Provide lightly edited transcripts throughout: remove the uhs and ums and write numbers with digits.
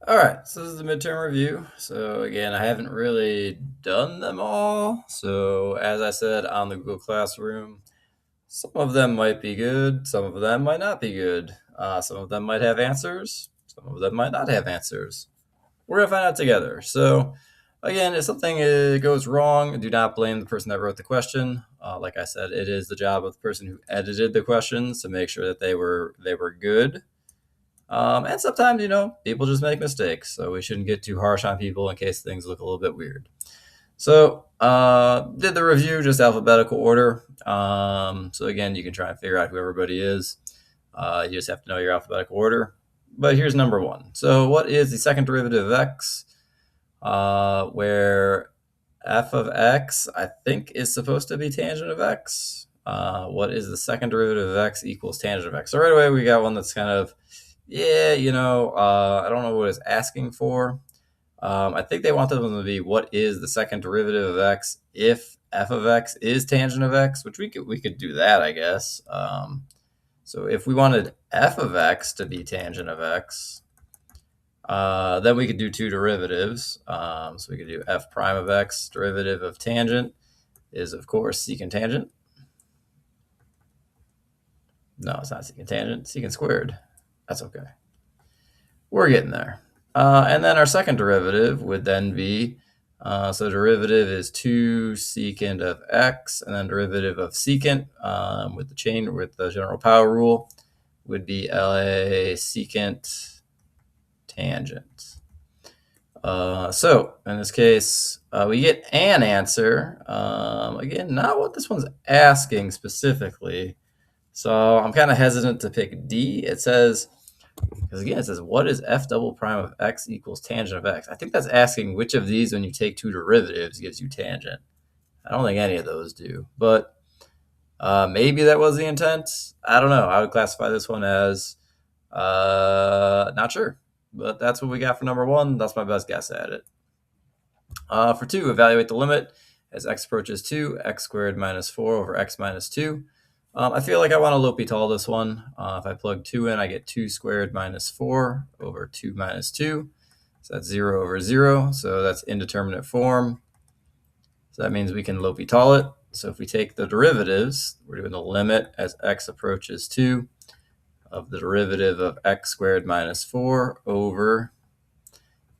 All right, so this is the midterm review. So again, I haven't really done them all. So as I said on the Google Classroom, some of them might be good, some of them might not be good. Some of them might have answers, some of them might not have answers. We're gonna find out together. So again, if something goes wrong, do not blame the person that wrote the question. Like I said, it is the job of the person who edited the questions to make sure that they were good. And sometimes, people just make mistakes, so we shouldn't get too harsh on people in case things look a little bit weird. So, did the review just alphabetical order. So again, you can try and figure out who everybody is. You just have to know your alphabetical order. But here's number one. So, what is the second derivative of x? Where f of x, I think, is supposed to be tangent of x. What is the second derivative of x equals tangent of x? So right away, we got one that's kind of, yeah, I don't know what it's asking for. I think they want them to be what is the second derivative of x if f of x is tangent of x, which we could do that, I guess. So if we wanted f of x to be tangent of x, then we could do two derivatives. So we could do f prime of x, derivative of tangent is, of course, secant tangent. No, it's not secant tangent, secant squared. That's okay. We're getting there. And then our second derivative would then be, so derivative is 2 secant of x, and then derivative of secant with the general power rule would be LA secant tangent. So in this case, we get an answer. Again, not what this one's asking specifically. So I'm kind of hesitant to pick D. It says, because again, it says, what is f double prime of x equals tangent of x? I think that's asking which of these, when you take two derivatives, gives you tangent. I don't think any of those do, but maybe that was the intent. I don't know. I would classify this one as not sure, but that's what we got for number one. That's my best guess at it. For two, evaluate the limit as x approaches 2, x squared minus 4 over x minus 2. I feel like I want to L'Hopital this one. If I plug 2 in, I get 2 squared minus 4 over 2 minus 2. So that's 0 over 0. So that's indeterminate form. So that means we can L'Hopital it. So if we take the derivatives, we're doing the limit as x approaches 2 of the derivative of x squared minus 4 over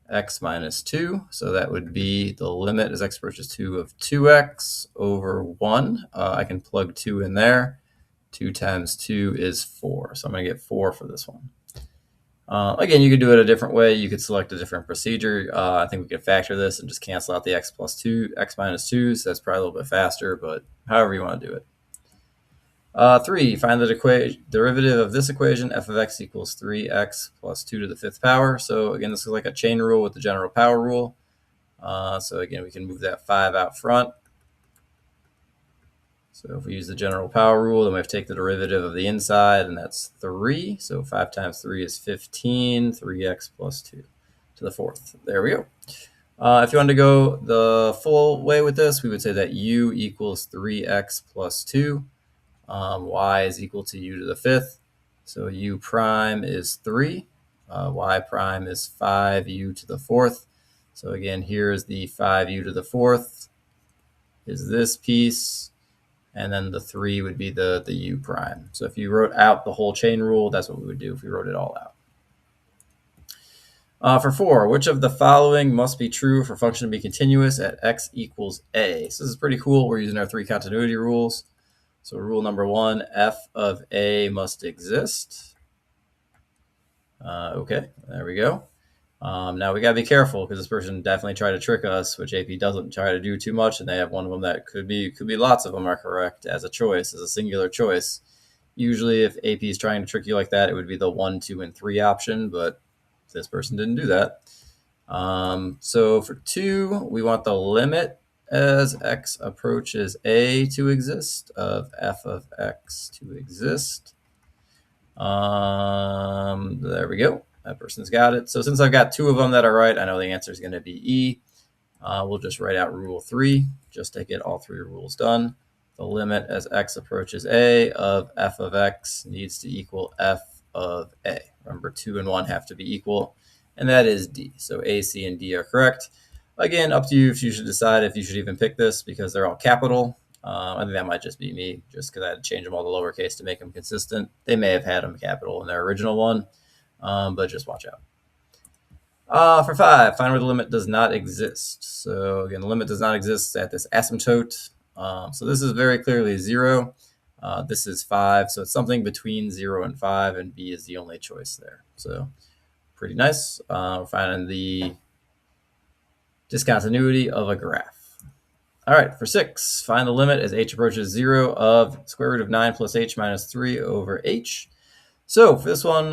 x minus 2. So that would be the limit as x approaches 2 of 2x over 1. I can plug 2 in there. 2 times 2 is 4. So I'm going to get 4 for this one. Again, you could do it a different way. You could select a different procedure. I think we could factor this and just cancel out the x plus 2, x minus 2. So that's probably a little bit faster, but however you want to do it. 3, find the derivative of this equation, f of x equals 3x plus 2 to the 5th power. So again, this is like a chain rule with the general power rule. So again, we can move that 5 out front. So if we use the general power rule, then we have to take the derivative of the inside, and that's 3. So 5 times 3 is 15, 3x plus 2 to the 4th. There we go. If you want to go the full way with this, we would say that u equals 3x plus 2. Y is equal to u to the 5th. So u prime is 3. Y prime is 5u to the 4th. So again, here is the 5u to the 4th is this piece. And then the 3 would be the u prime. So if you wrote out the whole chain rule, that's what we would do if we wrote it all out. For 4, which of the following must be true for function to be continuous at x equals a? So this is pretty cool. We're using our 3 continuity rules. So rule number 1, f of a must exist. Okay, there we go. Now we gotta be careful because this person definitely tried to trick us, which AP doesn't try to do too much, and they have one of them that could be lots of them are correct as a choice, as a singular choice. Usually, if AP is trying to trick you like that, it would be the 1, 2, and 3 option, but this person didn't do that. So for 2, we want the limit as x approaches a to exist of f of x to exist. There we go. That person's got it. So since I've got 2 of them that are right, I know the answer is going to be E. We'll just write out rule 3 just to get all 3 rules done. The limit as x approaches a of f of x needs to equal f of a. Remember, 2 and 1 have to be equal. and that is D. So A, C, and D are correct. Again, up to you if you should decide if you should even pick this because they're all capital. I think that might just be me, just because I had to change them all to lowercase to make them consistent. They may have had them capital in their original one, but just watch out. For 5, find where the limit does not exist. So again, the limit does not exist at this asymptote. So this is very clearly 0. This is 5, so it's something between 0 and 5, and B is the only choice there. So pretty nice. We're finding the discontinuity of a graph. All right, for 6, find the limit as h approaches 0 of square root of 9 plus h minus 3 over h. So for this one,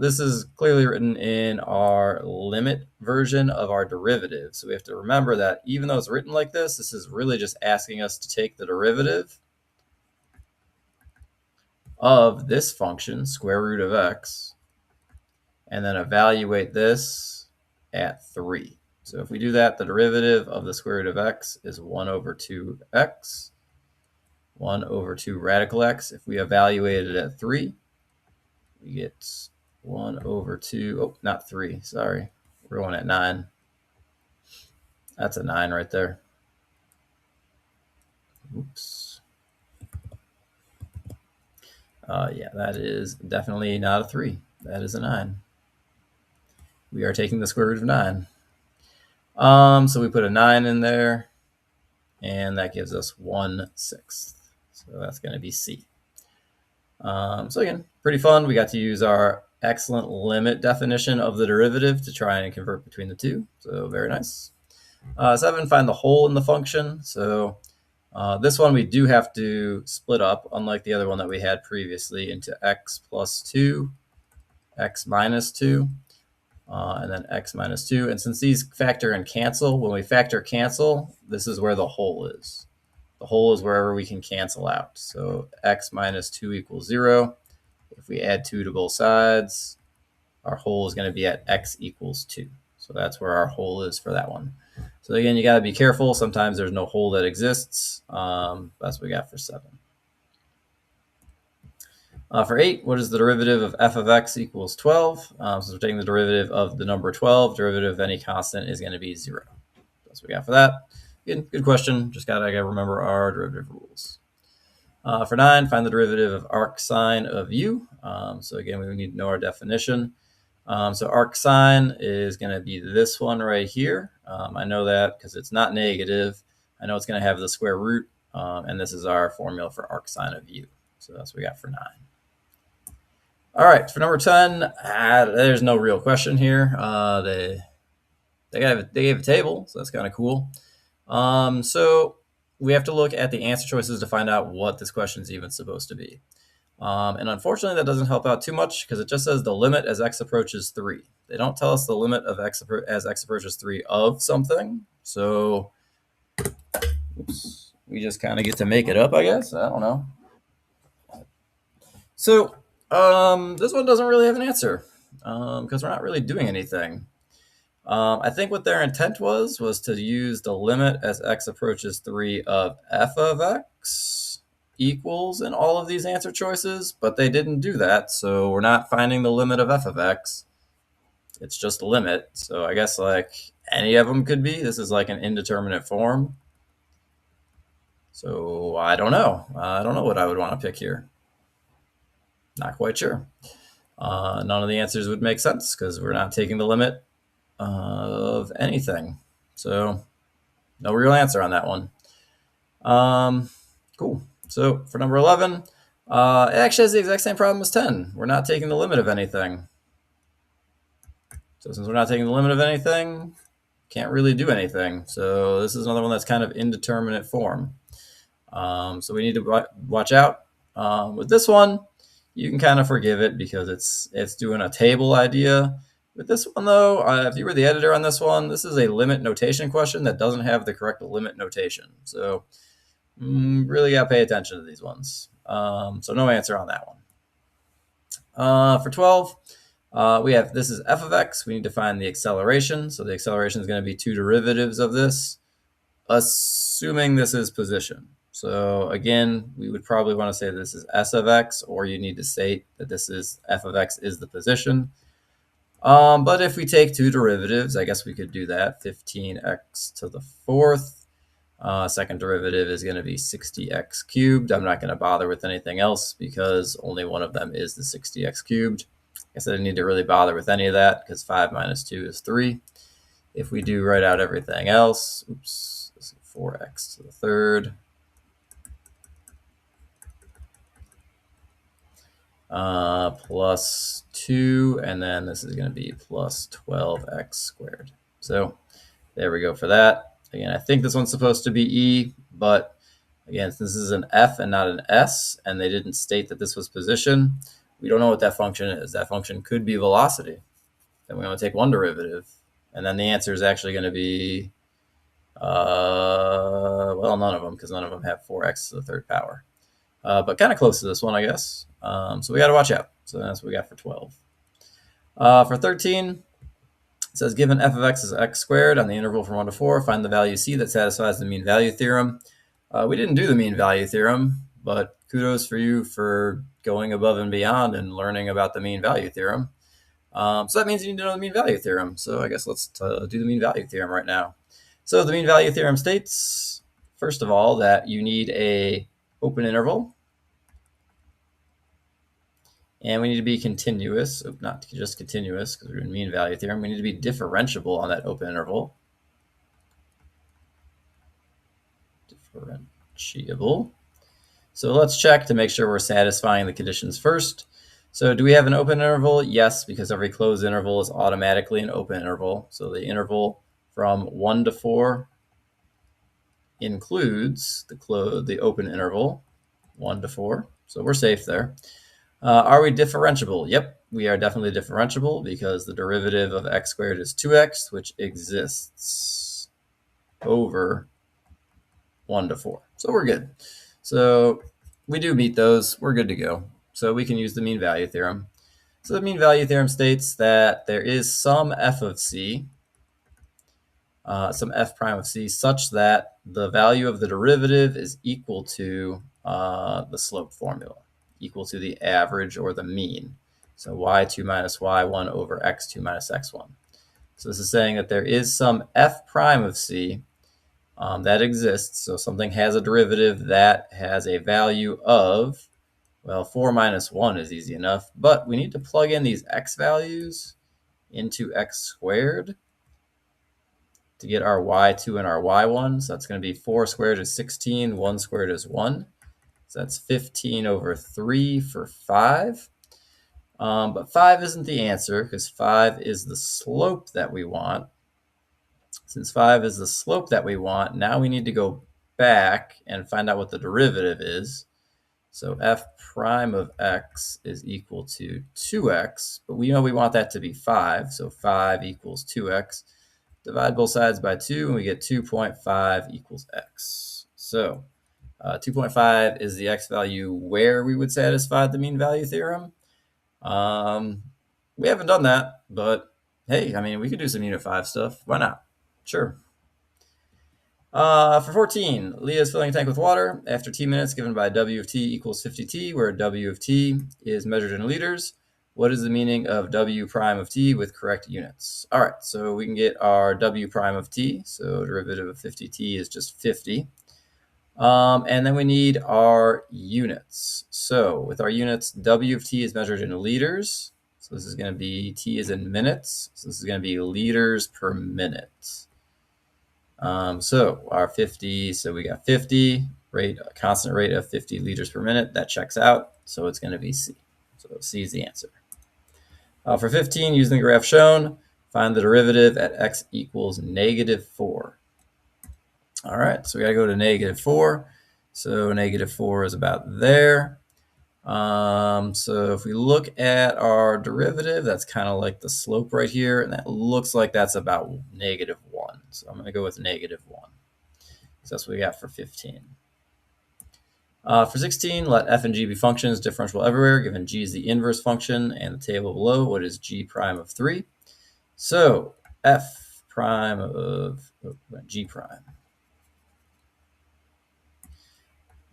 this is clearly written in our limit version of our derivative. So we have to remember that even though it's written like this is really just asking us to take the derivative of this function, square root of x, and then evaluate this at 3. So if we do that, the derivative of the square root of x is 1 over 2x, 1 over 2 radical x. If we evaluate it at 3, we get 1 over 2, oh, not 3, sorry. We're going at 9. That's a 9 right there. Oops. Yeah, that is definitely not a 3. That is a 9. We are taking the square root of 9. So we put a 9 in there, and that gives us 1/6. So that's going to be C. So again, pretty fun. We got to use our excellent limit definition of the derivative to try and convert between the two. So very nice. 7, find the whole in the function. So this one we do have to split up, unlike the other one that we had previously, into x plus 2, x minus 2, and then x minus 2. And since these factor and cancel, when we factor cancel, this is where the whole is. The whole is wherever we can cancel out. So x minus 2 equals 0. If we add 2 to both sides, our whole is going to be at x equals 2. So that's where our whole is for that one. So again, you got to be careful. Sometimes there's no whole that exists. That's what we got for 7. For 8, what is the derivative of f of x equals 12? So we're taking the derivative of the number 12. Derivative of any constant is going to be 0. That's what we got for that. Good question. Just got to remember our derivative rules. For 9, find the derivative of arc sine of u. So again, we need to know our definition. So arc sine is going to be this one right here. I know that because it's not negative. I know it's going to have the square root, and this is our formula for arc sine of u. So that's what we got for 9. All right, for number 10, there's no real question here. They gave a table, so that's kind of cool. So we have to look at the answer choices to find out what this question is even supposed to be. And unfortunately, that doesn't help out too much because it just says the limit as x approaches 3. They don't tell us the limit of as x approaches 3 of something. So oops, we just kind of get to make it up, I guess. I don't know. So this one doesn't really have an answer because we're not really doing anything. I think what their intent was to use the limit as x approaches 3 of f of x equals in all of these answer choices, but they didn't do that, so we're not finding the limit of f of x. It's just a limit, so I guess like any of them could be. This is like an indeterminate form. So I don't know. I don't know what I would want to pick here. Not quite sure. None of the answers would make sense because we're not taking the limit of anything. So no real answer on that one. Cool. So for number 11, it actually has the exact same problem as 10. We're not taking the limit of anything. So since we're not taking the limit of anything, can't really do anything. So this is another one that's kind of indeterminate form. So we need to watch out. With this one, you can kind of forgive it because it's doing a table idea. With this one, though, if you were the editor on this one, this is a limit notation question that doesn't have the correct limit notation. So really got to pay attention to these ones. So no answer on that one. For 12, we have this is f of x. We need to find the acceleration. So the acceleration is going to be 2 derivatives of this, assuming this is position. So again, we would probably want to say this is s of x, or you need to state that this is f of x is the position. But if we take two derivatives, I guess we could do that. 15x to the fourth. Second derivative is going to be 60x cubed. I'm not going to bother with anything else because only one of them is the 60x cubed. I guess I didn't need to really bother with any of that because 5 minus 2 is 3. If we do write out everything else, oops, this is 4x to the third. Plus 2, and then this is going to be plus 12x squared. So there we go for that. Again, I think this one's supposed to be E, but again, since this is an F and not an S, and they didn't state that this was position, we don't know what that function is. That function could be velocity. Then we want to take one derivative, and then the answer is actually going to be, well, none of them, because none of them have 4x to the third power. But kind of close to this one, I guess. So we got to watch out. So that's what we got for 12. For 13, it says given f of x is x squared on the interval from 1 to 4, find the value c that satisfies the mean value theorem. We didn't do the mean value theorem, but kudos for you for going above and beyond and learning about the mean value theorem. So that means you need to know the mean value theorem. So I guess let's do the mean value theorem right now. So the mean value theorem states, first of all, that you need a open interval. And we need to be continuous, not just continuous, because we're doing mean value theorem. We need to be differentiable on that open interval. Differentiable. So let's check to make sure we're satisfying the conditions first. So do we have an open interval? Yes, because every closed interval is automatically an open interval. So the interval from 1 to 4 includes the open interval, 1 to 4. So we're safe there. Are we differentiable? Yep, we are definitely differentiable because the derivative of x squared is 2x, which exists over 1 to 4. So we're good. So we do meet those. We're good to go. So we can use the mean value theorem. So the mean value theorem states that there is some f of c, some f prime of c, such that the value of the derivative is equal to the slope formula, equal to the average or the mean. So y2 minus y1 over x2 minus x1. So this is saying that there is some f prime of c that exists. So something has a derivative that has a value of, well, 4 minus 1 is easy enough, but we need to plug in these x values into x squared to get our y2 and our y1. So that's going to be 4 squared is 16, 1 squared is 1. So that's 15 over 3 for 5. But 5 isn't the answer because 5 is the slope that we want. Since 5 is the slope that we want, now we need to go back and find out what the derivative is. So f prime of x is equal to 2x, but we know we want that to be 5, so 5 equals 2x. Divide both sides by 2, and we get 2.5 equals x. So 2.5 is the x value where we would satisfy the mean value theorem. We haven't done that, but hey, I mean, we could do some Unit 5 stuff. Why not? Sure. For 14, Leah is filling a tank with water. After t minutes, given by W of t equals 50t, where W of t is measured in liters, what is the meaning of W prime of t with correct units? All right, so we can get our W prime of t. So derivative of 50t is just 50. And then we need our units. So with our units, W of t is measured in liters. So this is going to be, t is in minutes. So this is going to be liters per minute. So our 50, so we got 50, rate, a constant rate of 50 liters per minute. That checks out. So it's going to be C. So C is the answer. For 15, using the graph shown, find the derivative at x equals -4. All right, so we got to go to -4. So -4 is about there. So if we look at our derivative, that's kind of like the slope right here, and that looks like that's about -1. So I'm going to go with -1. So that's what we got for 15. For 16, let f and g be functions differentiable everywhere, given g is the inverse function, and the table below, what is g prime of 3? So f prime of g prime.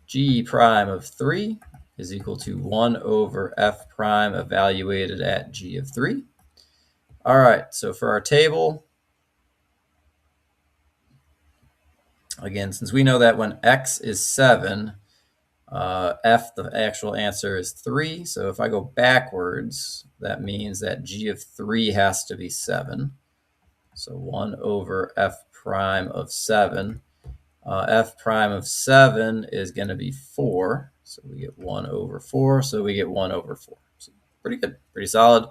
G prime of 3 is equal to 1 over f prime evaluated at g of 3. All right, so for our table, again, since we know that when x is 7, f, the actual answer, is 3. So if I go backwards, that means that g of 3 has to be 7. So 1 over f prime of 7. F prime of 7 is going to be 4. So we get 1 over 4. So we get 1 over 4. So pretty good, pretty solid.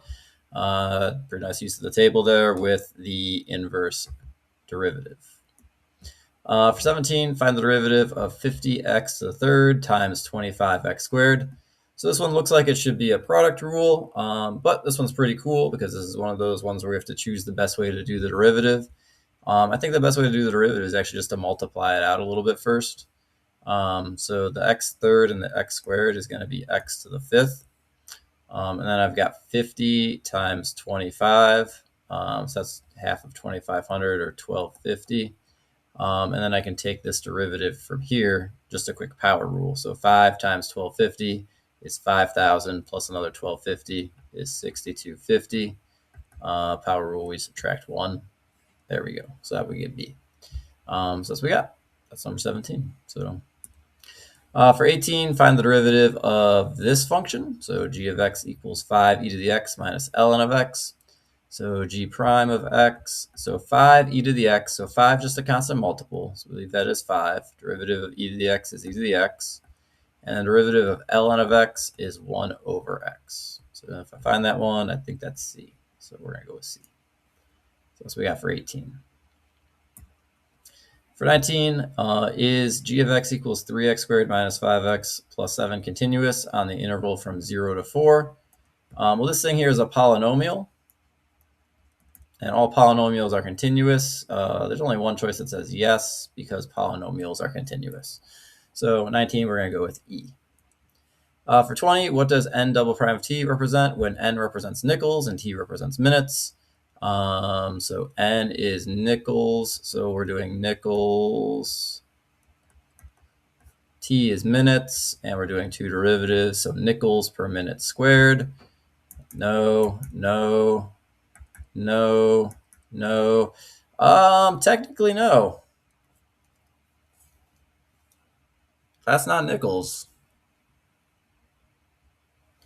Pretty nice use of the table there with the inverse derivative. For 17, find the derivative of 50x to the third times 25x squared. So this one looks like it should be a product rule, but this one's pretty cool because this is one of those ones where we have to choose the best way to do the derivative. I think the best way to do the derivative is actually just to multiply it out a little bit first. So the x third and the x squared is going to be x to the fifth. And then I've got 50 times 25. So that's half of 2,500 or 1,250. And then I can take this derivative from here, just a quick power rule. So 5 times 1,250 is 5,000 plus another 1,250 is 6,250. Power rule, we subtract 1. There we go. So that we get B. So that's what we got. That's number 17. So for 18, find the derivative of this function. So g of x equals 5 e to the x minus ln of x. So g prime of x, so 5 e to the x, so 5 just a constant multiple, so we leave that as 5. Derivative of e to the x is e to the x, and the derivative of ln of x is 1 over x. So if I find that one, I think that's C. So we're going to go with C. So that's what we got for 18. For 19, is g of x equals 3x squared minus 5x plus 7 continuous on the interval from 0 to 4? Well, this thing here is a polynomial. And all polynomials are continuous. There's only one choice that says yes, because polynomials are continuous. So 19, we're going to go with E. For 20, what does n double prime of t represent when n represents nickels and t represents minutes? So n is nickels, so we're doing nickels. T is minutes, and we're doing two derivatives, so nickels per minute squared. No, no, no, no. Technically, no. That's not nickels.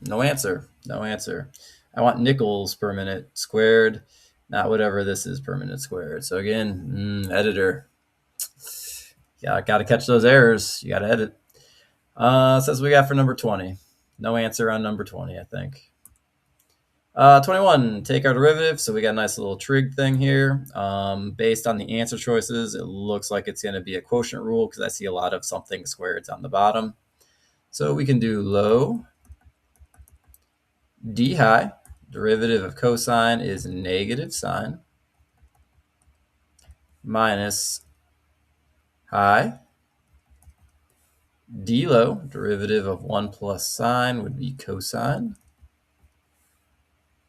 No answer. No answer. I want nickels per minute squared, not whatever this is per minute squared. So again, editor. Yeah, got to catch those errors. You got to edit. Says we got for number 20. No answer on number 20, I think. 21, take our derivative. So we got a nice little trig thing here. Based on the answer choices, it looks like it's going to be a quotient rule because I see a lot of something squareds on the bottom. So we can do low d high. Derivative of cosine is negative sine minus high. D low, derivative of 1 plus sine would be cosine.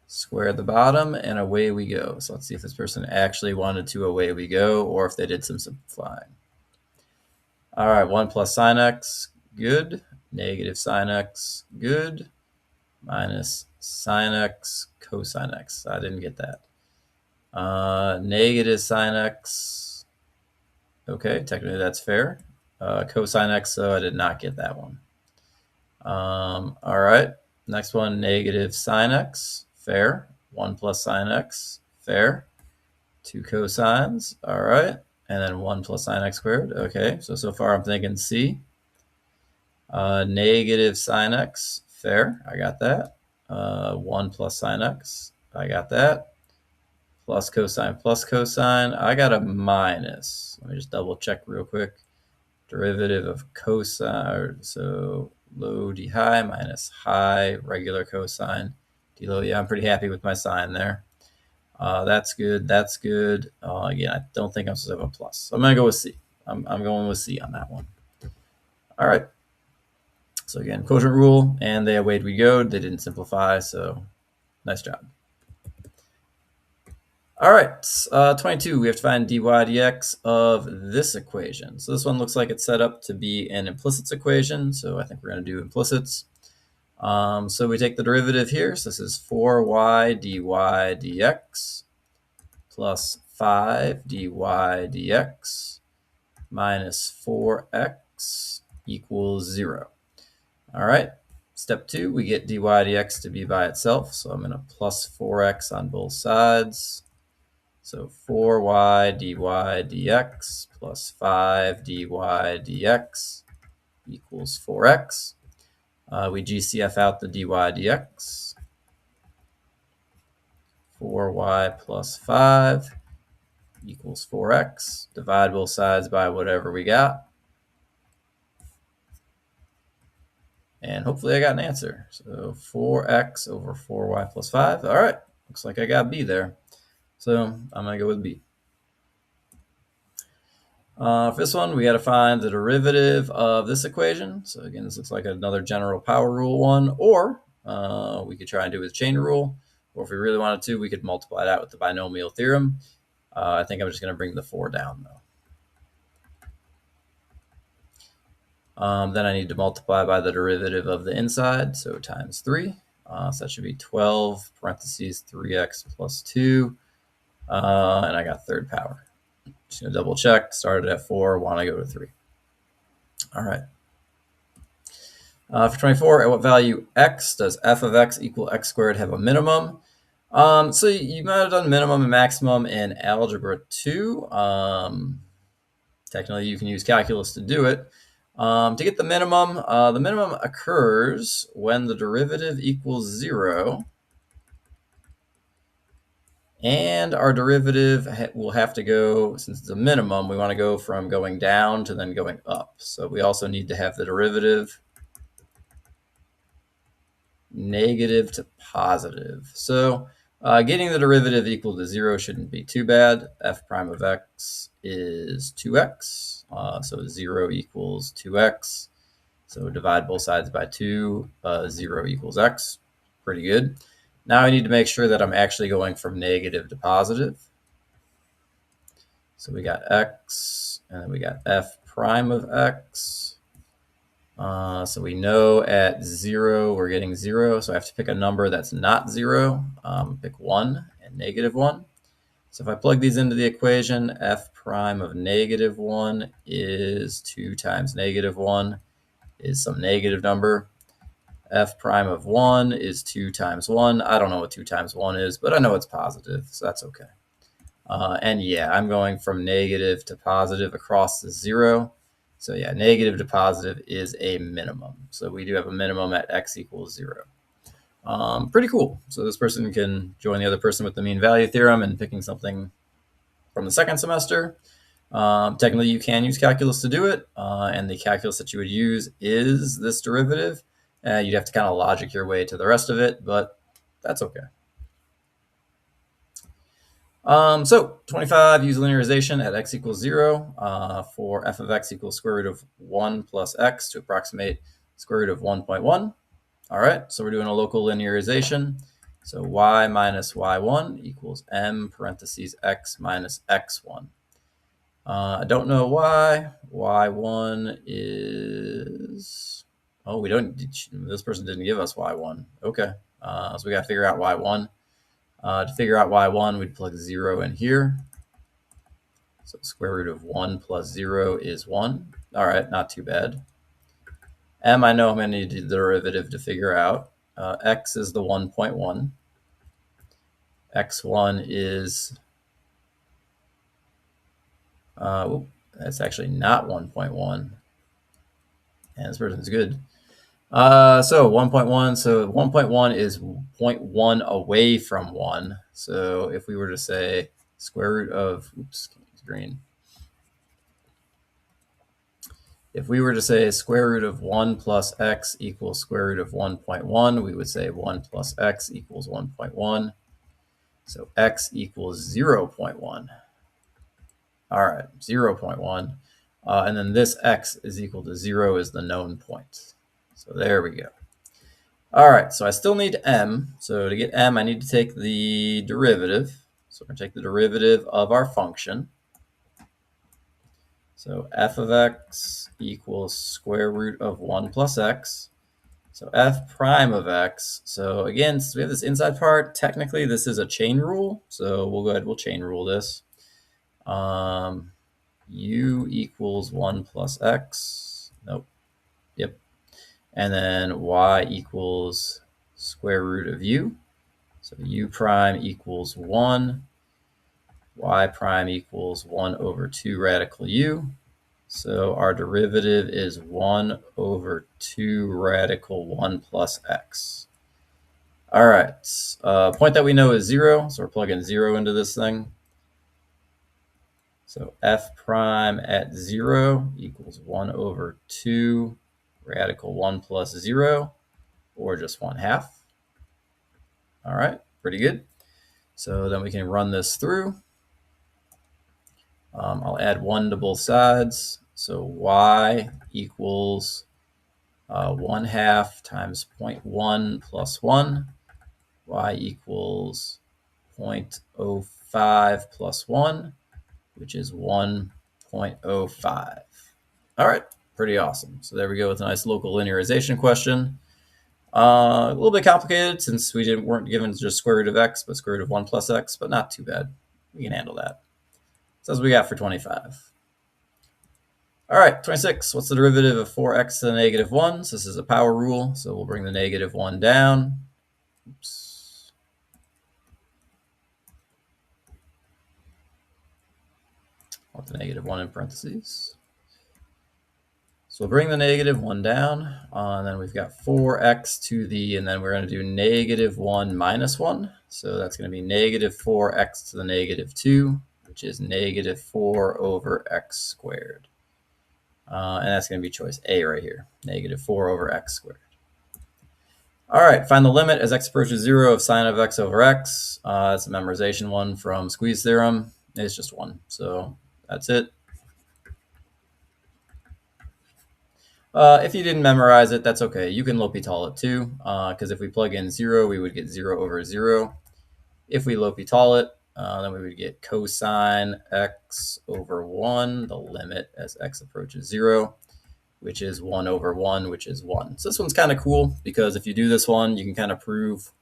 Square the bottom, and away we go. So let's see if this person actually wanted to away we go, or if they did some simplifying. All right, 1 plus sine x, good. Negative sine x, good. Minus sine x, cosine x. I didn't get that. Negative sine x. Okay, technically that's fair. Cosine x, so I did not get that one. All right, next one, negative sine x, fair. 1 plus sine x, fair. 2 cosines, all right. And then 1 plus sine x squared, okay. So far I'm thinking C. Negative sine x, fair, I got that. 1 plus sine x, I got that. Plus cosine, I got a minus. Let me just double check real quick. Derivative of cosine, so low d high minus high regular cosine d low. Yeah, I'm pretty happy with my sign there. That's good, that's good. Again, I don't think I'm supposed to have a plus. So I'm going to go with C. I'm going with C on that one. All right. So again, quotient rule, and they away we go. They didn't simplify, so nice job. All right, 22, we have to find dy dx of this equation. So this one looks like it's set up to be an implicits equation, so I think we're going to do implicits. So we take the derivative here. So this is 4y dy dx plus 5 dy dx minus 4x equals 0. All right. Step 2, we get dy dx to be by itself. So I'm going to plus 4x on both sides. So 4y dy dx plus 5 dy dx equals 4x. We GCF out the dy dx. 4y plus 5 equals 4x. Divide both sides by whatever we got. And hopefully I got an answer. So 4x over 4y plus 5. All right, looks like I got B there. So I'm going to go with B. For this one, we got to find the derivative of this equation. So again, this looks like another general power rule one, or we could try and do it with chain rule, or if we really wanted to, we could multiply that with the binomial theorem. I think I'm just going to bring the 4 down, though. Then I need to multiply by the derivative of the inside, so times 3. So that should be 12 parentheses 3x plus 2, and I got third power. Just going to double check, started at 4, want to go to 3. All right. For 24, at what value x does f of x equal x squared have a minimum? So you might have done minimum and maximum in algebra 2. Technically, you can use calculus to do it. To get the minimum occurs when the derivative equals 0. And our derivative will have to go, since it's a minimum, we want to go from going down to then going up. So we also need to have the derivative negative to positive. So getting the derivative equal to 0 shouldn't be too bad. F prime of x is 2x. So 0 equals 2x. So divide both sides by 2. 0 equals x. Pretty good. Now I need to make sure that I'm actually going from negative to positive. So we got x, and then we got f prime of x. So we know at 0, we're getting 0. So I have to pick a number that's not 0. Pick 1 and negative 1. So if I plug these into the equation, f prime of negative 1 is 2 times negative 1 is some negative number. F prime of 1 is 2 times 1. I don't know what 2 times 1 is, but I know it's positive, so that's okay. And yeah, I'm going from negative to positive across the 0. So yeah, negative to positive is a minimum. So we do have a minimum at x equals 0. Pretty cool. So this person can join the other person with the mean value theorem and picking something from the second semester. Technically, you can use calculus to do it, and the calculus that you would use is this derivative. You'd have to kind of logic your way to the rest of it, but that's okay. So 25, use linearization at x equals 0 for f of x equals square root of 1 plus x to approximate square root of 1.1. All right, so we're doing a local linearization. So y minus y1 equals m parentheses x minus x1. I don't know why. Y1 is... Oh, we don't... This person didn't give us Y1. Okay. So we got to figure out Y1. To figure out Y1, we'd plug 0 in here. So square root of 1 plus 0 is 1. All right, not too bad. M, I know I'm going to need the derivative to figure out. X is the 1.1. X1 is... that's actually not 1.1. And this person's good. So 1.1. So 1.1 is 0.1 away from 1. So if we were to say square root of, oops, green. If we were to say square root of 1 plus x equals square root of 1.1, we would say 1 plus x equals 1.1. So x equals 0.1. All right, 0.1. And then this x is equal to 0 is the known point. So there we go. All right, so I still need m. So to get m, I need to take the derivative. So we're going to take the derivative of our function. So f of x equals square root of 1 plus x. So f prime of x. So again, since we have this inside part, technically this is a chain rule. So we'll go ahead, we'll chain rule this. U equals 1 plus x. Nope. Yep. And then y equals square root of u. So u prime equals 1. Y prime equals 1 over 2 radical u. So our derivative is 1 over 2 radical 1 plus x. All right, point that we know is 0, so we're plugging 0 into this thing. So f prime at 0 equals 1 over 2 radical 1 plus 0, or just 1/2. All right, pretty good. So then we can run this through. I'll add 1 to both sides. So y equals 1/2 times 0.1 plus 1. Y equals 0.05 plus 1, which is 1.05. All right, pretty awesome. So there we go with a nice local linearization question. A little bit complicated since we weren't given just square root of x, but square root of 1 plus x, but not too bad. We can handle that. So that's what we got for 25. All right, 26. What's the derivative of 4x to the negative 1? So this is a power rule, so we'll bring the negative 1 down. Oops. I'll put the negative 1 in parentheses. So we'll bring the negative 1 down, and then we've got 4x to the, and then we're going to do negative 1 minus 1. So that's going to be negative 4x to the negative 2, which is negative 4 over x squared. And that's going to be choice A right here, negative 4 over x squared. All right, find the limit as x approaches 0 of sine of x over x. It's a memorization one from squeeze theorem. It's just 1, so that's it. If you didn't memorize it, that's okay. You can L'Hopital it too, because if we plug in 0, we would get 0 over 0. If we L'Hopital it, then we would get cosine x over 1, the limit as x approaches 0, which is 1 over 1, which is 1. So this one's kind of cool because if you do this one, you can kind of prove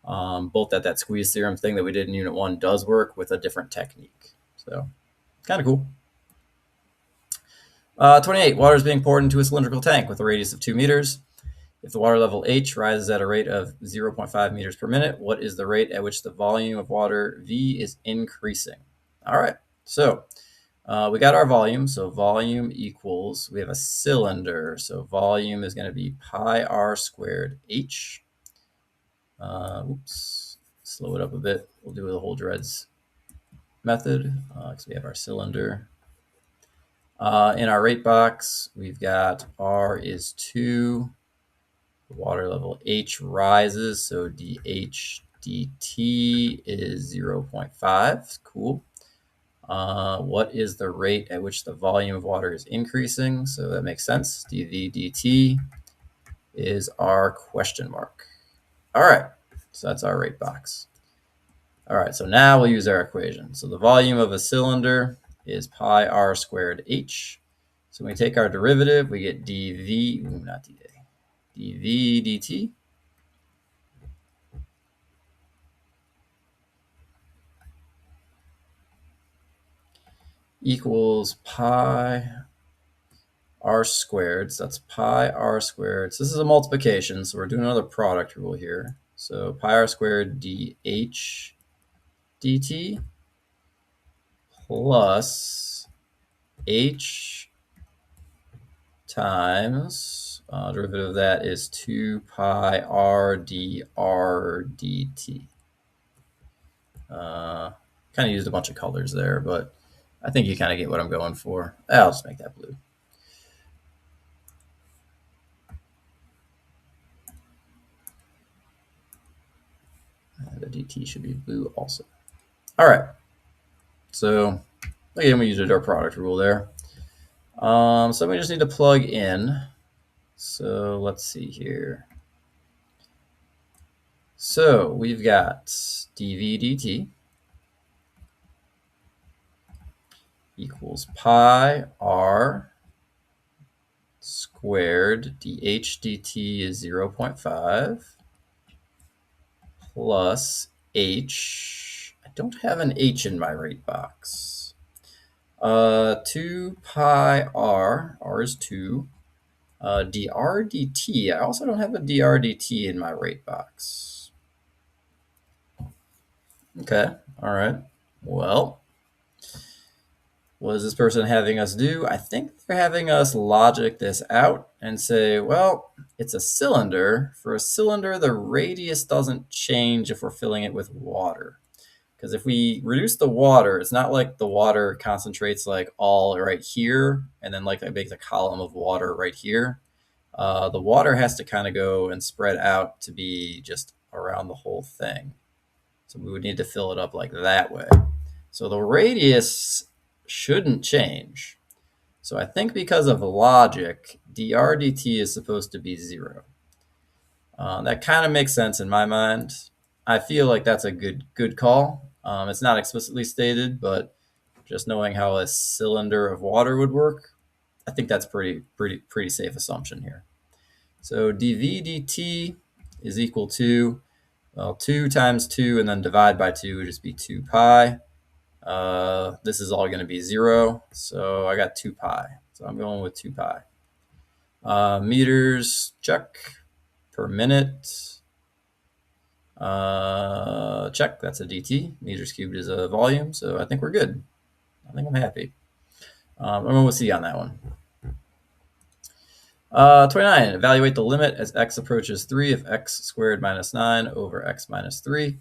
both that squeeze theorem thing that we did in Unit 1 does work with a different technique. So kind of cool. 28, water is being poured into a cylindrical tank with a radius of 2 meters. If the water level H rises at a rate of 0.5 meters per minute, what is the rate at which the volume of water V is increasing? All right, so we got our volume. So volume equals, we have a cylinder. So volume is going to be pi r squared H. Oops, slow it up a bit. We'll do the whole dreads method because we have our cylinder. In our rate box, we've got R is 2, water level H rises, so dH dt is 0.5. Cool. What is the rate at which the volume of water is increasing? So that makes sense. dV dt is our question mark. All right, so that's our rate box. All right, so now we'll use our equation. So the volume of a cylinder is pi r squared H. So when we take our derivative, we get dV, not dA, dV dt equals pi r squared. So that's pi r squared. So this is a multiplication, so we're doing another product rule here. So pi r squared dH dt plus H times, derivative of that is 2 pi r dr dt. Kind of used a bunch of colors there, but I think you kind of get what I'm going for. I'll just make that blue. The dt should be blue also. All right. So again, we used our product rule there. So we just need to plug in. So let's see here. So we've got dV dt equals pi r squared dh dt is 0.5 plus h. I don't have an h in my rate box. 2 pi r is 2. Dr dt, I also don't have a dr dt in my rate box. Okay, all right. Well, what is this person having us do? I think they're having us logic this out and say, well, it's a cylinder. For a cylinder, the radius doesn't change if we're filling it with water. Because if we reduce the water, it's not like the water concentrates like all right here, and then like it makes a column of water right here. The water has to kind of go and spread out to be just around the whole thing. So we would need to fill it up like that way. So the radius shouldn't change. So I think because of logic, dr dt is supposed to be 0. That kind of makes sense in my mind. I feel like that's a good call. It's not explicitly stated, but just knowing how a cylinder of water would work, I think that's pretty safe assumption here. So dv dt is equal to, well, 2 times 2 and then divide by 2 would just be 2 pi. This is all going to be 0, so I got 2 pi. So I'm going with 2 pi. Meters, check. Per minute, check. That's a dt. Meters cubed is a volume, so I think we're good. I think I'm happy. I'm going with C on that one. 29, evaluate the limit as x approaches 3 if x squared minus 9 over x minus 3.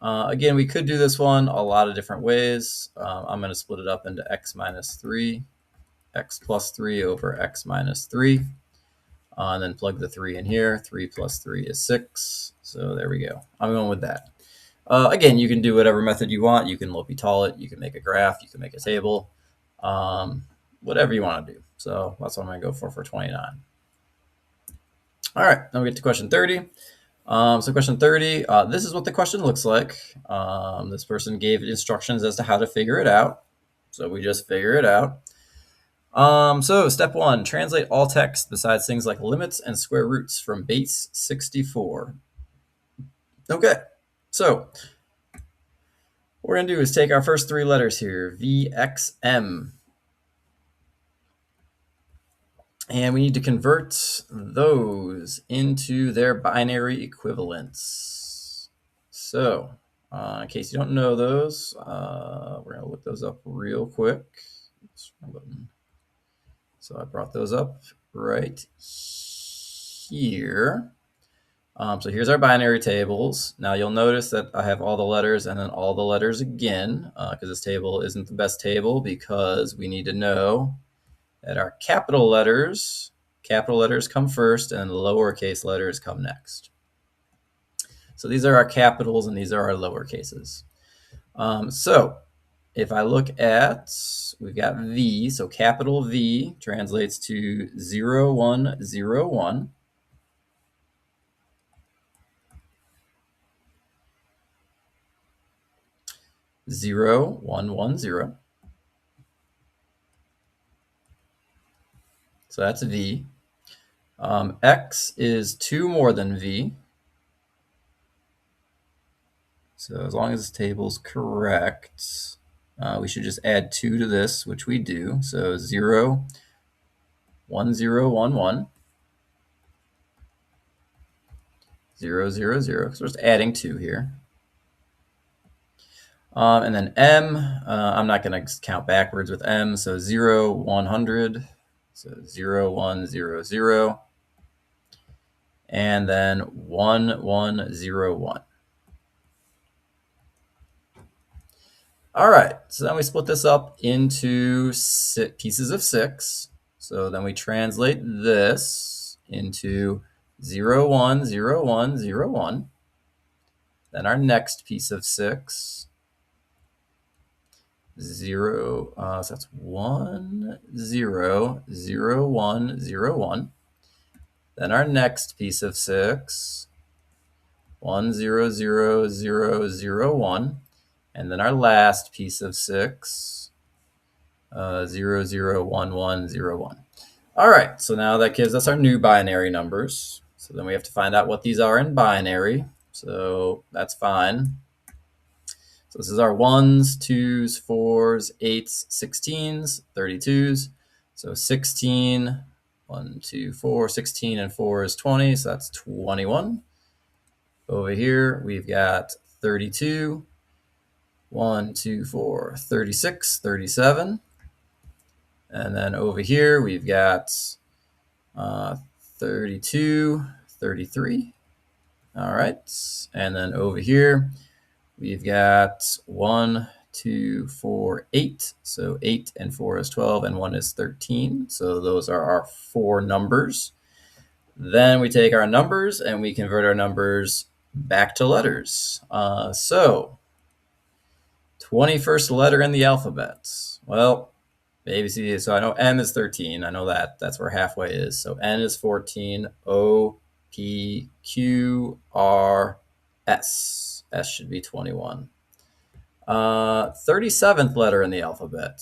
Again, we could do this one a lot of different ways. I'm going to split it up into x minus 3, x plus 3 over x minus 3. And then plug the 3 in here. 3 plus 3 is 6. So there we go. I'm going with that. Again, you can do whatever method you want. You can L'Hopital it. You can make a graph. You can make a table. Whatever you want to do. So that's what I'm going to go for 29. All right, now we get to question 30. So question 30, this is what the question looks like. This person gave instructions as to how to figure it out. So we just figure it out. So step 1, translate all text besides things like limits and square roots from base 64. Okay, so what we're going to do is take our first 3 letters here, VXM. And we need to convert those into their binary equivalents. So in case you don't know those, we're going to look those up real quick. Oops, wrong button. So I brought those up right here. So here's our binary tables. Now you'll notice that I have all the letters and then all the letters again, because this table isn't the best table because we need to know that our capital letters come first and lowercase letters come next. So these are our capitals and these are our lowercases. So if I look at, we've got V, so capital V translates to 0, 1, 0, 1. Zero, 1, 1, 0. So that's V. X is 2 more than V. So as long as this table's correct, we should just add 2 to this, which we do. So 0, 1, 0, 1, 1. 0, 0, 0. So we're just adding 2 here. And then M, I'm not going to count backwards with M. So 0, 100. So 0, 1, 0, 0. And then 1, 1, 0, 1. All right, so then we split this up into pieces of 6. So then we translate this into 0, 1, 0, 1, 0, 1. Then our next piece of 6, 0, so that's 1, 0, 0, 1, 0, 1. Then our next piece of 6, 1, 0, 0, 0, 0, 1. And then our last piece of 6, 0, 0, 1, 1, 0, 1. All right, so now that gives us our new binary numbers. So then we have to find out what these are in binary. So that's fine. So this is our 1s, 2s, 4s, 8s, 16s, 32s. So 16, 1, 2, 4, 16 and 4 is 20, so that's 21. Over here, we've got 32, 1, 2, 4, 36, 37. And then over here, we've got 32, 33. All right. And then over here, we've got 1, 2, 4, 8. So 8 and 4 is 12, and 1 is 13. So those are our 4 numbers. Then we take our numbers and we convert our numbers back to letters. So 21st letter in the alphabet. Well, A, B, C, D. So I know N is 13. I know that. That's where halfway is. So N is 14. O, P, Q, R, S. S should be 21. 37th letter in the alphabet.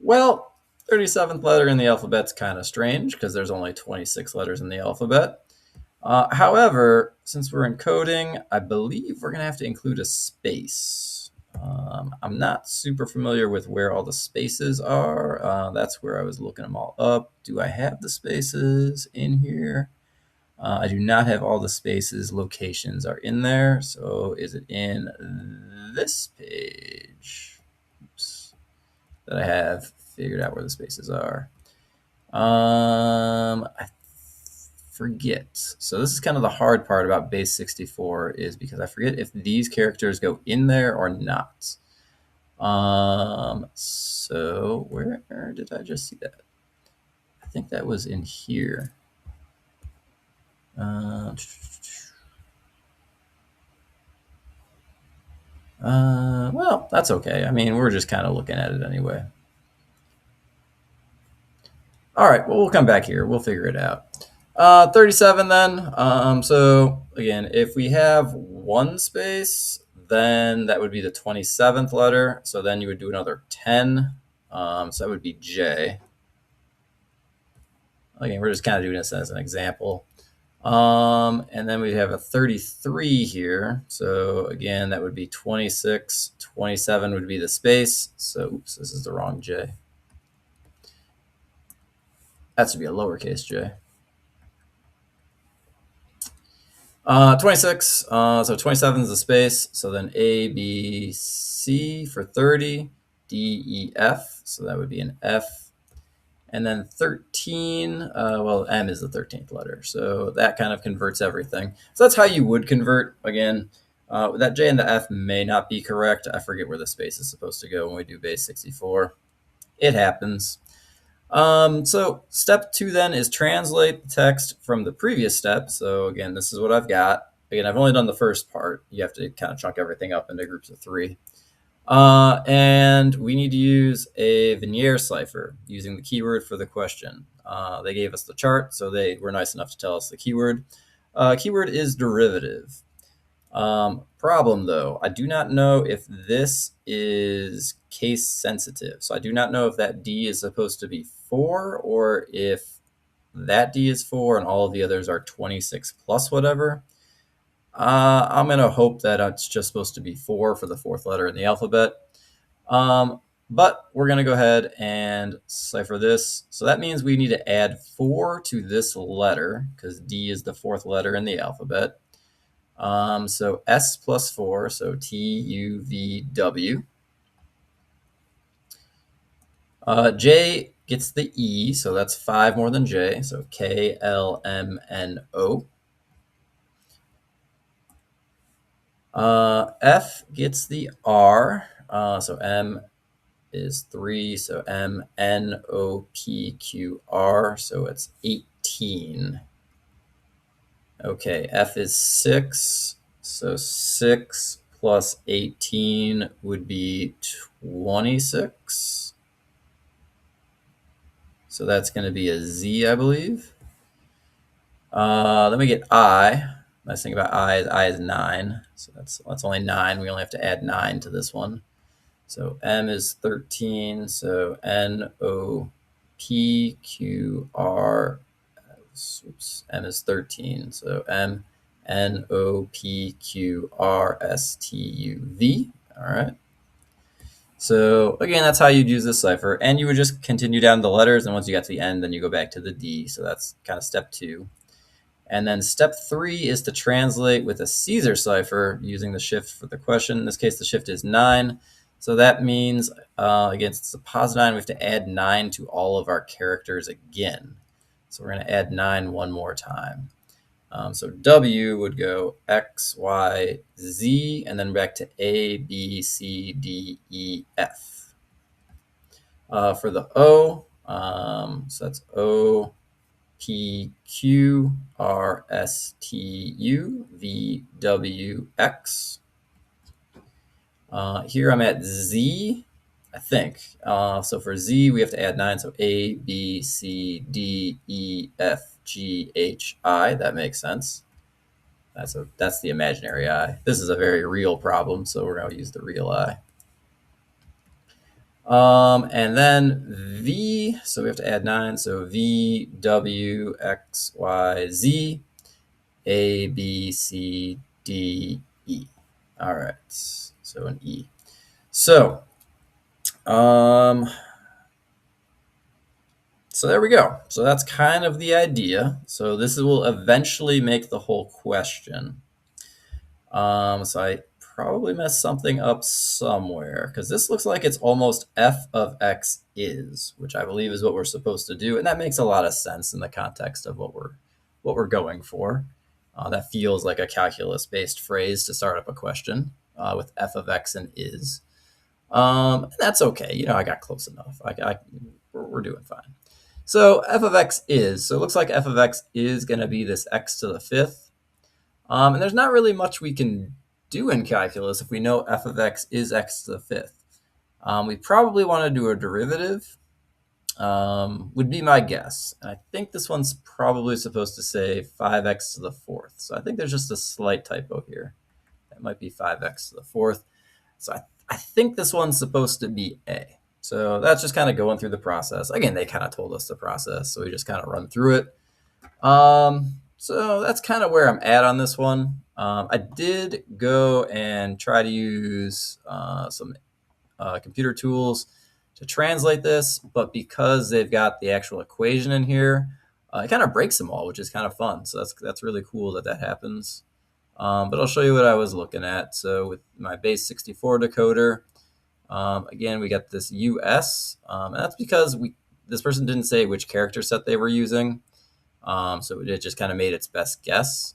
Well, 37th letter in the alphabet's kind of strange because there's only 26 letters in the alphabet. However, since we're encoding, I believe we're going to have to include a space. I'm not super familiar with where all the spaces are. That's where I was looking them all up. Do I have the spaces in here? I do not have all the spaces. Locations are in there. So is it in this page? Oops. That I have figured out where the spaces are. I forget. So this is kind of the hard part about base 64 is because I forget if these characters go in there or not. So where did I just see that? I think that was in here. Well, that's okay. I mean, we're just kind of looking at it anyway. All right, well, we'll come back here. We'll figure it out. 37 then. So again, if we have one space, then that would be the 27th letter. So then you would do another 10. So that would be J. Again, we're just kind of doing this as an example. And then we have a 33 here. So again, that would be 26. 27 would be the space. So oops, this is the wrong J. That should be a lowercase j. 26. So 27 is the space. So then A, B, C for 30. D, E, F. So that would be an F. And then 13. Well, M is the 13th letter. So that kind of converts everything. So that's how you would convert. Again, that J and the F may not be correct. I forget where the space is supposed to go when we do base 64. It happens. So step 2 then is translate the text from the previous step. So again, this is what I've got. Again, I've only done the first part. You have to kind of chunk everything up into groups of 3. And we need to use a Vignere cipher using the keyword for the question. They gave us the chart, so they were nice enough to tell us the keyword. Keyword is derivative. Problem though, I do not know if this is case sensitive. So I do not know if that D is supposed to be 4 or if that D is 4 and all of the others are 26 plus whatever. I'm going to hope that it's just supposed to be 4 for the 4th letter in the alphabet. But we're going to go ahead and cipher this. So that means we need to add 4 to this letter because D is the 4th letter in the alphabet. So S plus 4, so TUVW. J gets the E, so that's 5 more than J, so KLMNO. F gets the R, so M is 3, so MNOPQR, so it's 18. Okay, F is 6, so 6 plus 18 would be 26. So that's going to be a Z, I believe. Then we get I. Nice thing about I is 9. So that's only 9. We only have to add 9 to this one. So M is 13. So NOQ P, Q, R, oops, M is 13. So M, N, O, P, Q, R, S, T, U, V. All right. So again, that's how you'd use this cipher. And you would just continue down the letters. And once you got to the end, then you go back to the D. So that's kind of step 2. And then step 3 is to translate with a Caesar cipher using the shift for the question. In this case, the shift is 9. So that means, again, since it's a positive 9, we have to add 9 to all of our characters again. So we're going to add 9 one more time. So W would go X, Y, Z, and then back to A, B, C, D, E, F. For the O, so that's O, P, Q, R, S, T, U, V, W, X. Here I'm at Z, I think. So for Z, we have to add 9. So A, B, C, D, E, F, G, H, I. That makes sense. That's the imaginary I. This is a very real problem, so we're going to use the real I. And then V, so we have to add 9. So V, W, X, Y, Z, A, B, C, D, E. All right, so an E. So, so there we go. So that's kind of the idea. So this will eventually make the whole question. So I probably messed something up somewhere because this looks like it's almost f of x is, which I believe is what we're supposed to do, and that makes a lot of sense in the context of what we're going for. That feels like a calculus-based phrase to start up a question with f of x and is. And that's okay. You know, I got close enough. We're doing fine. So f of x is, so it looks like f of x is going to be this x to the 5th. And there's not really much we can do in calculus if we know f of x is x to the 5th. We probably want to do a derivative, would be my guess. And I think this one's probably supposed to say 5x to the 4th. So I think there's just a slight typo here. That might be 5x to the 4th. So I think this one's supposed to be a. So that's just kind of going through the process. Again, they kind of told us the process, so we just kind of run through it. So that's kind of where I'm at on this one. I did go and try to use some computer tools to translate this, but because they've got the actual equation in here, it kind of breaks them all, which is kind of fun. So that's really cool that happens. But I'll show you what I was looking at. So with my base 64 decoder, again, we got this US, and that's because this person didn't say which character set they were using. So it just kind of made its best guess.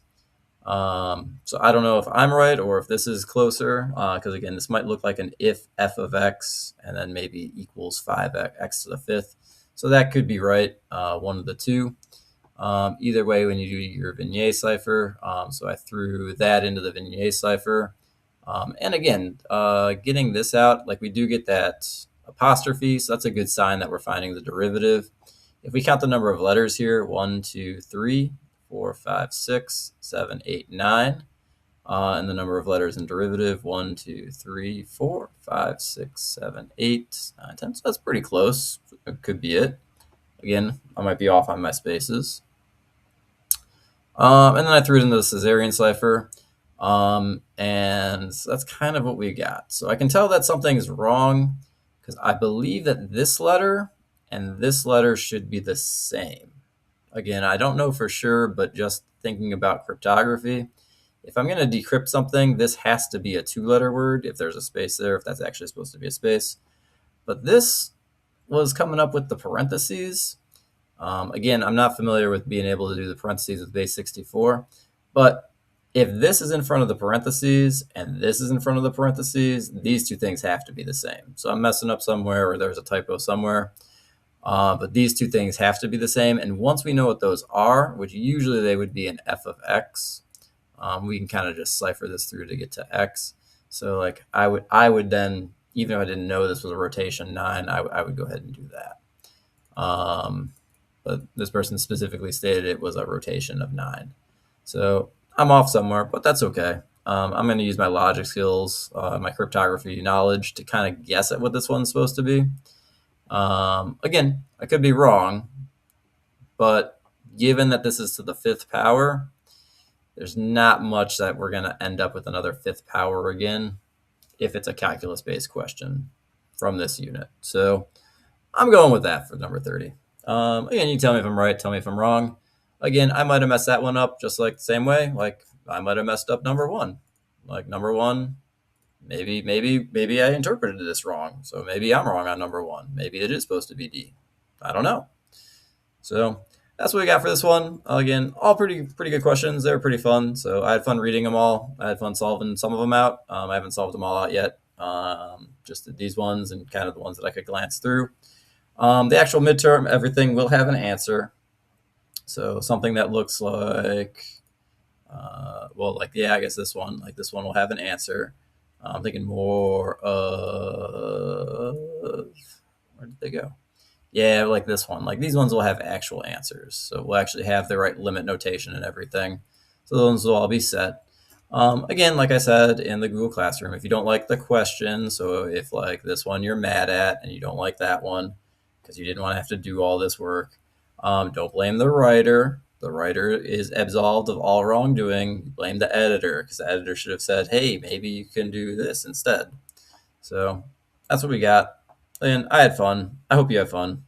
So I don't know if I'm right or if this is closer, because again, this might look like an if f of x and then maybe equals 5x to the 5th. So that could be right, one of the two. Either way, when you do your Vignette cipher, so I threw that into the Vignette cipher. And again, getting this out, like we do get that apostrophe, so that's a good sign that we're finding the derivative. If we count the number of letters here, 1, 2, 3, 4, 5, 6, 7, 8, 9, and the number of letters in derivative, 1, 2, 3, 4, 5, 6, 7, 8, 9, 10. So that's pretty close. It could be it. Again, I might be off on my spaces. And then I threw it into the Caesarean cipher. And so that's kind of what we got. So I can tell that something's wrong because I believe that this letter and this letter should be the same. Again, I don't know for sure, but just thinking about cryptography, if I'm going to decrypt something, this has to be a 2-letter word if there's a space there, if that's actually supposed to be a space. But this was coming up with the parentheses. Again, I'm not familiar with being able to do the parentheses with base 64, but if this is in front of the parentheses and this is in front of the parentheses, these two things have to be the same. So I'm messing up somewhere or there's a typo somewhere, but these two things have to be the same. And once we know what those are, which usually they would be an f of x, we can kind of just cipher this through to get to x. So like I would then, even if I didn't know this was a rotation 9, I would go ahead and do that. But this person specifically stated it was a rotation of 9. So I'm off somewhere, but that's okay. I'm going to use my logic skills, my cryptography knowledge to kind of guess at what this one's supposed to be. Again, I could be wrong, but given that this is to the fifth power, there's not much that we're going to end up with another fifth power again if it's a calculus-based question from this unit. So I'm going with that for number 30. Again, you tell me if I'm right, tell me if I'm wrong. Again, I might have messed that one up just like the same way. Like I might have messed up number one. Like number one, maybe I interpreted this wrong. So maybe I'm wrong on number one. Maybe it is supposed to be D. I don't know. So that's what we got for this one. Again, all pretty good questions. They were pretty fun. So I had fun reading them all. I had fun solving some of them out. I haven't solved them all out yet. Just these ones and kind of the ones that I could glance through. The actual midterm, everything will have an answer. So something that looks like, I guess this one will have an answer. I'm thinking more of, where did they go? Yeah, like this one. Like these ones will have actual answers. So we'll actually have the right limit notation and everything. So those will all be set. Again, like I said in the Google Classroom, if you don't like the question, so if like this one you're mad at and you don't like that one because you didn't want to have to do all this work, don't blame the writer. The writer is absolved of all wrongdoing. Blame the editor because the editor should have said, hey, maybe you can do this instead. So that's what we got. And I had fun. I hope you had fun.